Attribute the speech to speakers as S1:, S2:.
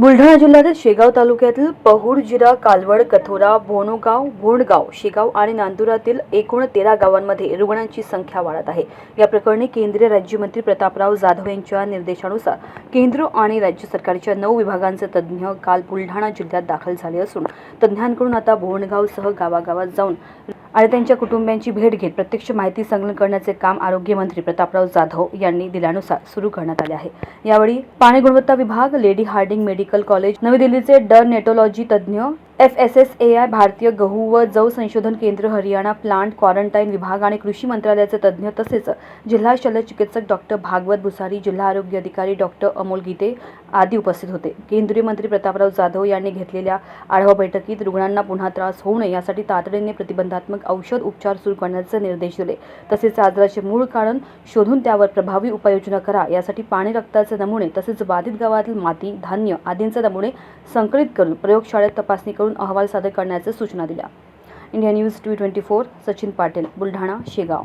S1: बुलढाणा जिल्ह्यातील शेगाव तालुक्यातील पहुड, जिरा, कालवड, कथोरा, भोनगाव, भोंडगाव, शेगाव आणि नांदुरातील एकूण 13 गावांमध्ये रुग्णांची संख्या वाढत आहे। या प्रकरणी केंद्रीय राज्यमंत्री प्रतापराव जाधव यांच्या निर्देशानुसार केंद्र आणि राज्य सरकारच्या 9 विभागांचे तज्ज्ञ काल बुलढाणा जिल्ह्यात दाखल झाले असून तज्ज्ञांकडून आता भोंडगावसह गावागावात जाऊन आणि त्यांच्या कुटुंबियांची भेट घेत प्रत्यक्ष माहिती संकलन करण्याचे काम आरोग्यमंत्री प्रतापराव जाधव यांनी दिल्यानुसार सुरू करण्यात आले आहे। यावेळी पाणी गुणवत्ता विभाग, लेडी हार्डिंग मेडिकल कॉलेज, नवी दिल्लीचे डर्नेटोलॉजी तज्ज्ञ, FSSAI, भारतीय गहू व जव संशोधन केंद्र, हरियाणा प्लांट क्वारंटाईन विभाग आणि कृषी मंत्रालयाचे तज्ज्ञ तसेच जिल्हा शल्यचिकित्सक डॉक्टर भागवत भुसारी, जिल्हा आरोग्य अधिकारी डॉक्टर अमोल गीते आदी उपस्थित होते। केंद्रीय मंत्री प्रतापराव जाधव यांनी घेतलेल्या आढावा बैठकीत रुग्णांना पुन्हा त्रास होऊ नये यासाठी तातडीने प्रतिबंधात्मक औषध उपचार सुरू करण्याचे निर्देश दिले। तसेच आजाराचे मूळ कारण शोधून त्यावर प्रभावी उपाययोजना करा। यासाठी पाणी, रक्ताचे नमुने तसेच बाधित गावातील माती, धान्य आदींचे नमुने संकलित करून प्रयोगशाळेत तपासणी करून अहवाल सादर करण्याच्या सूचना दिल्या। India news 224 Sachin Patil, Buldhana, Shegaon.